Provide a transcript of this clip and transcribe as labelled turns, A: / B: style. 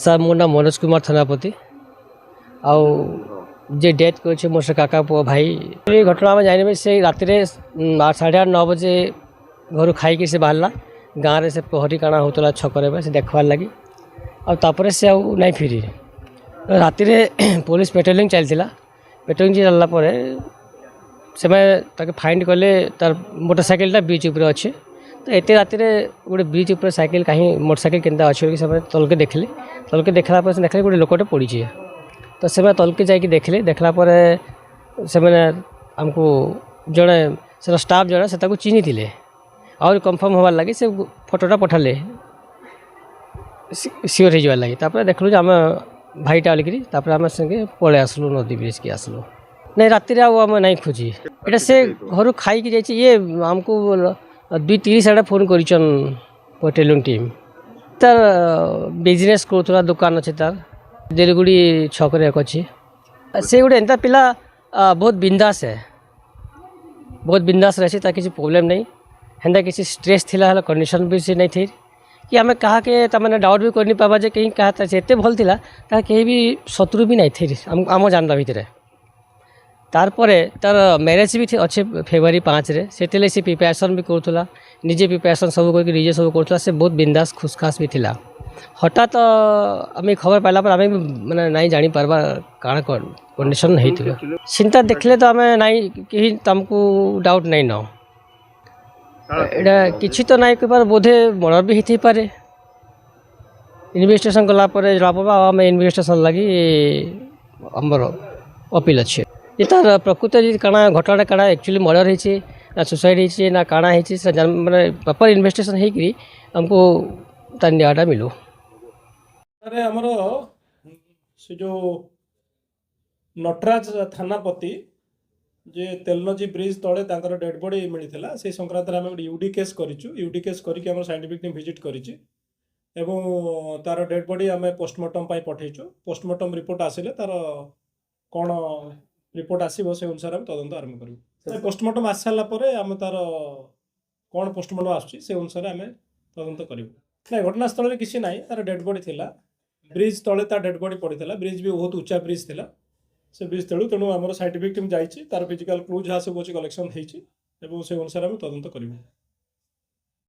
A: Sir ମୋ ନାଁ ମନୋଜ କୁମାର ଥାନାପତି ଆଉ ଯେ ଡେଥ୍ କରିছে ମୋ ସେ କାକା ପୁଅ ଭାଇ ଏ ଘଟଣା ଆମେ ଜାଣିବେ ସେ ରାତିରେ 8:30-9 ବଜେ ଘରୁ ଖାଇକି ସେ ବାହାରିଲା ଗାଁରେ ସେ ପ୍ରହରୀ କାଣା ହେଉଥିଲା ଛକରେ ସେ ଦେଖବାର୍ ଲାଗି ଆଉ ତାପରେ ସେ ଆଉ ନାଇଁ ଫିରି ରାତିରେ ପୋଲିସ ପେଟ୍ରୋଲିଂ ଚାଲିଥିଲା ପେଟ୍ରୋଲିଂ ଚାଲିଲା ପରେ ସେମାନେ ତାକେ ଫାଇଣ୍ଡ କଲେ ତାର ମୋଟରସାଇକେଲଟା ବିଚ୍ ଉପରେ ଅଛି ତ ଏତେ ରାତିରେ ଗୋଟେ ବିଚ୍ ଉପରେ ସାଇକେଲ କାହିଁ ମୋଟରସାଇକେଲ କେନ୍ତା ଅଛି ବୋଲି ସେମାନେ ତଲକେ ଦେଖିଲେ ତଲକେ ଦେଖିଲା ପରେ ସେ ଦେଖିଲେ ଗୋଟେ ଲୋକଟେ ପଡ଼ିଛି ତ ସେମାନେ ତଲକେ ଯାଇକି ଦେଖିଲେ ଦେଖିଲା ପରେ ସେମାନେ ଆମକୁ ଜଣେ ସେଟା ଷ୍ଟାଫ୍ ଜଣେ ସେ ତାକୁ ଚିହ୍ନିଥିଲେ ଆହୁରି କନଫର୍ମ ହେବାର୍ ଲାଗି ସେ ଫଟୋଟା ପଠାଲେ ସିଓର ହେଇଯିବାର୍ ଲାଗି ତାପରେ ଦେଖିଲୁ ଯେ ଆମେ ଭାଇଟା ବୋଲିକିରି ତାପରେ ଆମେ ସାଙ୍ଗେ ପଳେଇ ଆସିଲୁ ନଦୀ ବ୍ରିଜ୍କି ଆସିଲୁ ନାଇଁ ରାତିରେ ଆଉ ଆମେ ନାଇଁ ଖୋଜି ଏଇଟା ସେ ଘରୁ ଖାଇକି ଯାଇଛି ଇଏ ଆମକୁ 2:30 ଆଡ଼େ ଫୋନ୍ କରିଛନ୍ ପେଟ୍ରୋଲିଂ ଟିମ୍ ତାର ବିଜନେସ୍ କରୁଥିଲା ଦୋକାନ ଅଛି ତାର ଦେଲଗୁଡ଼ି ଛକରେ ଏକ ଅଛି ସେ ଗୋଟେ ଏନ୍ତା ପିଲା ବହୁତ ବିନ୍ଦାସ ବହୁତ ବିନ୍ଦାସ ରହିଛି ତାର କିଛି ପ୍ରୋବ୍ଲେମ୍ ନାହିଁ ହେନ୍ତା କିଛି ଷ୍ଟ୍ରେସ୍ ଥିଲା ହେଲେ କଣ୍ଡିସନ୍ ବି ସେ ନାଇଁ ଥି कि आम क्या ताने डाउट भी करनी पावा जे कहीं क्या से एत भल था तार कहीं भी शत्रु भी नहीं थे आम जानला भितर तारपरे तार मैरेज भी अच्छे February 5 रे से प्रिपेरेसन भी करूला निजे प्रिपेरेसन सब करके निजे सब करूला से बहुत बिंदास खुशखास भी थिला हठात आम खबर पाला आम मैंने नहीं जानी पार्बा काण कंडीशन नहीं थी चिंता देखले तो आम नहीं कहीं तुमको डाउट नहीं न एटा किसी तो नहीं कबार बोधे मर्डर भी होती पारे इन्वेस्टिगेशन कला जरा पड़ा आम इन्वेस्टिगेशन लगी आमर अपील अच्छे ये तार प्रकृत काଣା घटना काଣା एक्चुअली मर्डर होती ना सुसाइड होती ना काଣା होती माने प्रॉपर इन्वेस्टिगेशन होकरी हमको तार न्यायटा मिलू
B: अरे हमरो से जो नटराज थानापति जे तेलनजी ब्रिज तले तांकर डेड बॉडी मिलता से संक्रांत आम गोटे यूडी केस करूँ यूडी केस करके साइंटिफिक टीम विजिट करिछि एवं तार डेड बॉडी आम पोस्टमार्टम पठेचु पोस्टमार्टम रिपोर्ट आसिले तार कौन रिपोर्ट आसो से अनुसार आम तदंत आरंभ करूँ पोस्टमार्टम आस सारा आम तार कौन पोस्टमार्टम आसुच्छी से अनुसार आम तदंत करूँ ना घटनास्थल में किसी ना तार डेड बॉडी थिला ब्रिज तले तार डेड बॉडी पड़ता ब्रिज भी बहुत उच्चा ब्रिज थिला से ब्रिज तेणु तेणु आम साइंटिफिक टीम जाइए तार फिजिकल क्लू जहाँ सब अच्छे कलेक्शन होती से अनुसार आम तदंत करूँ।